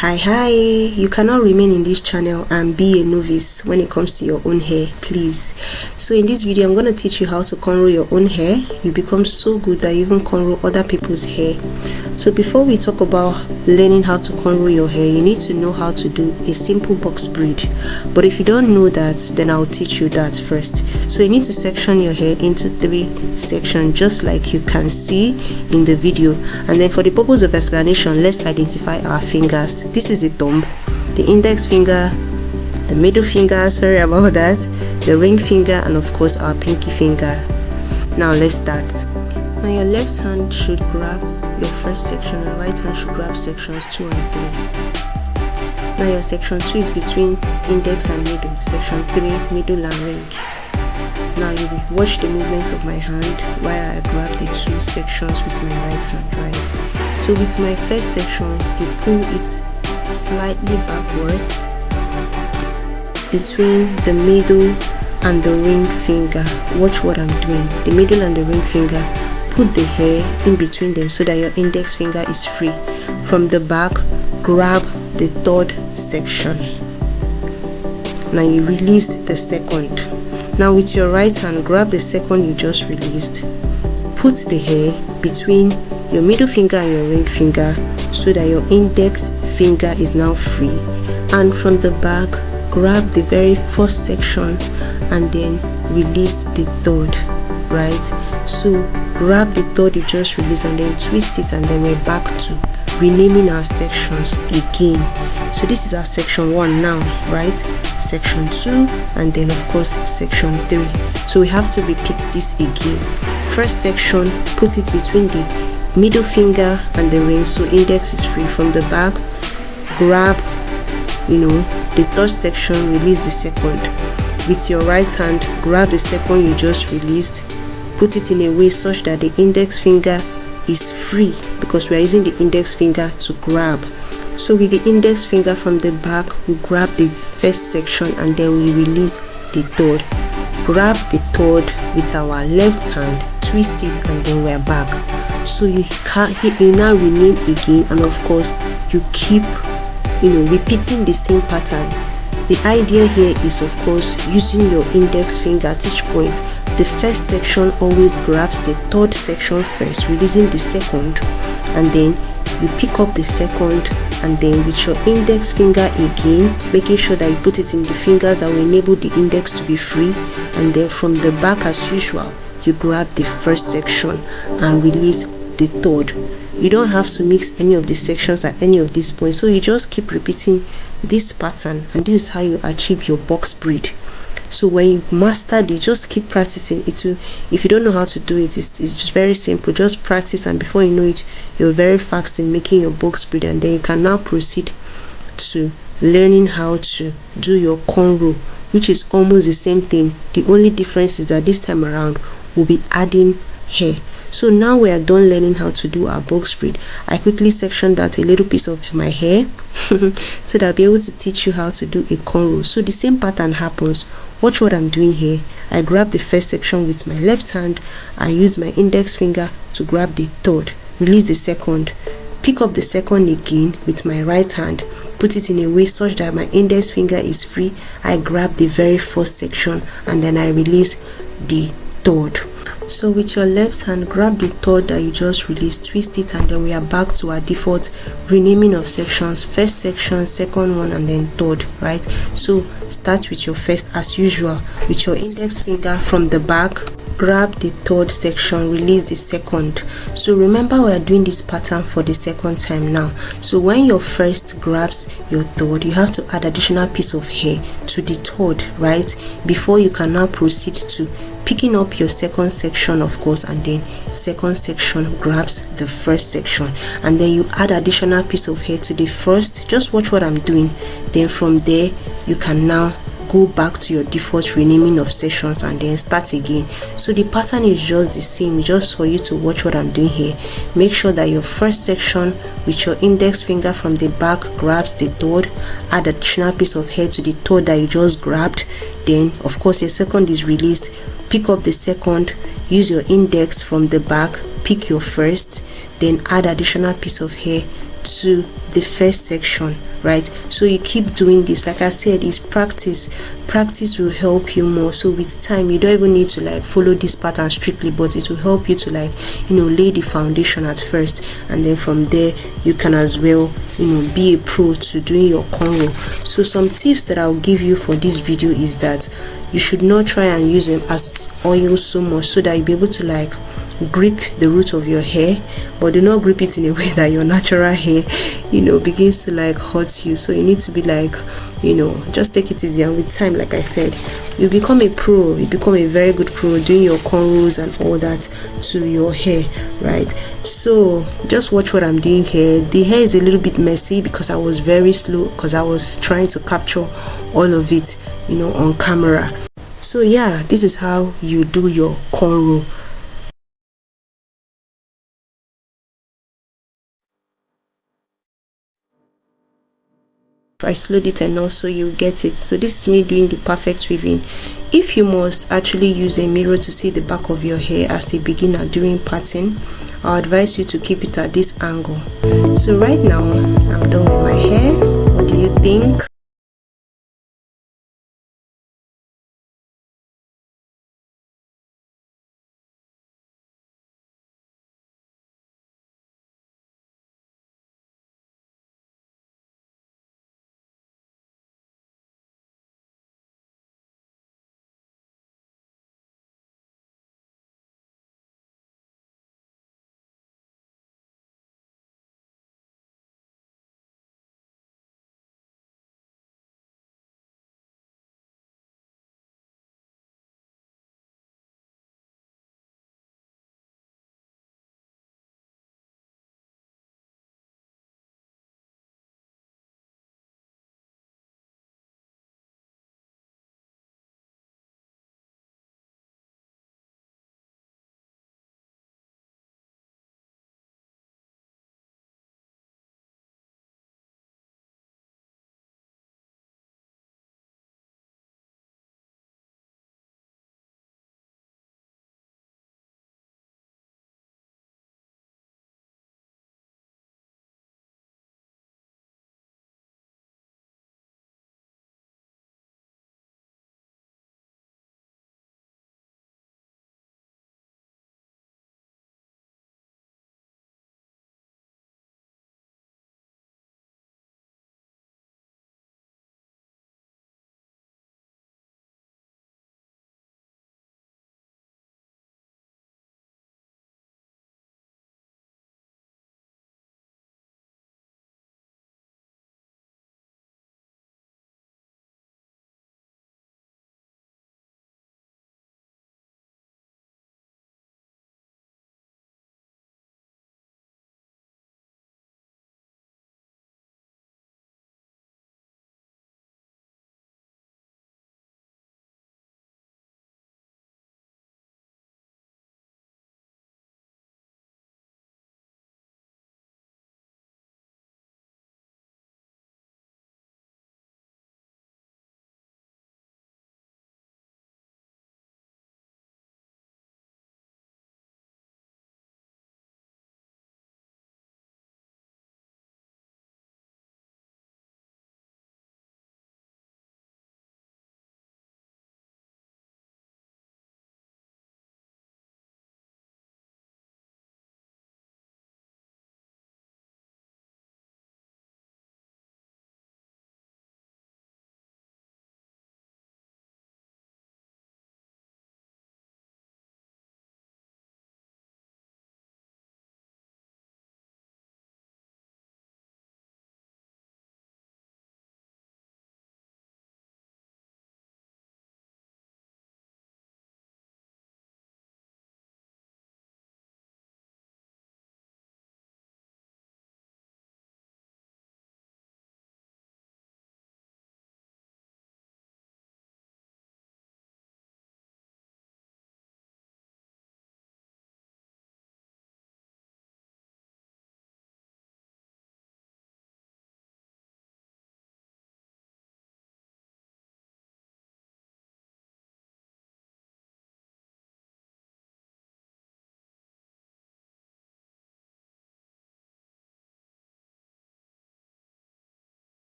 Hi, you cannot remain in this channel and be a novice when it comes to your own hair, please. So in this video I'm going to teach you how to cornrow your own hair. You become so good that you even cornrow other people's hair. So before we talk about learning how to cornrow your hair, you need to know how to do a simple box braid. But if you don't know that, then I'll teach you that first. So you need to section your hair into 3 sections, just like you can see in the video. And then for the purpose of explanation, let's identify our fingers. This is the thumb, the index finger, the middle finger, sorry about that, the ring finger, and of course our pinky finger. Now let's start. Now your left hand should grab your first section and right hand should grab sections 2 and 3. Now your section 2 is between index and middle, section 3 middle and ring. Now you will watch the movement of my hand while I grab the 2 sections with my right hand, right? So with my first section, you pull it slightly backwards between the middle and the ring finger. Watch what I'm doing. The middle and the ring finger, put the hair in between them so that your index finger is free. From the back, grab the 3rd section. Now you release the 2nd. Now with your right hand, grab the 2nd you just released. Put the hair between your middle finger and your ring finger so that your index finger is now free. And from the back, grab the very first section and then release the 3rd, right? So grab the 3rd you just released and then twist it, and then we're back to renaming our sections again. So this is our section 1 now, right? Section 2, and then of course section 3. So we have to repeat this again. First section, put it between the middle finger and the ring so index is free. From the back, grab the 3rd section, release the 2nd. With your right hand, grab the 2nd you just released, put it in a way such that the index finger is free, because we are using the index finger to grab. So with the index finger from the back, we grab the first section and then we release the 3rd. Grab the 3rd with our left hand, twist it, and then we're back. So you now rename again, and of course you keep repeating the same pattern. The idea here is of course using your index finger at each point. The first section always grabs the 3rd section first, releasing the 2nd, and then you pick up the 2nd, and then with your index finger again, making sure that you put it in the fingers that will enable the index to be free, and then from the back as usual, you grab the first section and release the 3rd. You don't have to mix any of the sections at any of these points, so you just keep repeating this pattern, and this is how you achieve your box braid. So when you master it, just keep practicing it. If you don't know how to do it, it's just very simple. Just practice, and before you know it, you're very fast in making your box braid, and then you can now proceed to learning how to do your cornrow, which is almost the same thing. The only difference is that this time around we'll be adding hair. So now we are done learning how to do our box braid. I quickly sectioned out a little piece of my hair so that I'll be able to teach you how to do a cornrow. So the same pattern happens. Watch what I'm doing here. I grab the first section with my left hand. I use my index finger to grab the 3rd, release the 2nd, pick up the 2nd again with my right hand, put it in a way such that my index finger is free. I grab the very first section and then I release the 3rd. So with your left hand, grab the 3rd that you just released, twist it, and then we are back to our default renaming of sections. First section, 2nd one, and then 3rd, right? So start with your first as usual. With your index finger from the back, grab the 3rd section, release the 2nd. So remember, we are doing this pattern for the 2nd time now. So when your first grabs your 3rd, you have to add additional piece of hair to the 3rd, right? Before you can now proceed to picking up your 2nd section, of course, and then 2nd section grabs the first section, and then you add additional piece of hair to the first. Just watch what I'm doing. Then from there you can now go back to your default renaming of sections and then start again. So the pattern is just the same, just for you to watch what I'm doing here. Make sure that your first section with your index finger from the back grabs the 3rd, add additional piece of hair to the 3rd that you just grabbed. Then of course your 2nd is released, pick up the 2nd, use your index from the back, pick your first, then add additional piece of hair to the first section, right? So you keep doing this. Like I said, it's practice. Practice will help you more. So with time, you don't even need to like follow this pattern strictly, but it will help you to like, you know, lay the foundation at first, and then from there you can as well, you know, be a pro to doing your cornrow. So some tips that I'll give you for this video is that you should not try and use them as oil so much, so that you'll be able to like grip the root of your hair, but do not grip it in a way that your natural hair, you know, begins to like hurt you. So you need to be like, you know, just take it easy, and with time, like I said, you become a pro. You become a very good pro doing your cornrows and all that to your hair, right? So just watch what I'm doing here. The hair is a little bit messy because I was very slow, because I was trying to capture all of it, you know, on camera. So yeah, this is how you do your cornrow. I slowed it enough so you get it. So this is me doing the perfect weaving. If you must actually use a mirror to see the back of your hair as a beginner during parting, I advise you to keep it at this angle. So right now I'm done with my hair. What do you think?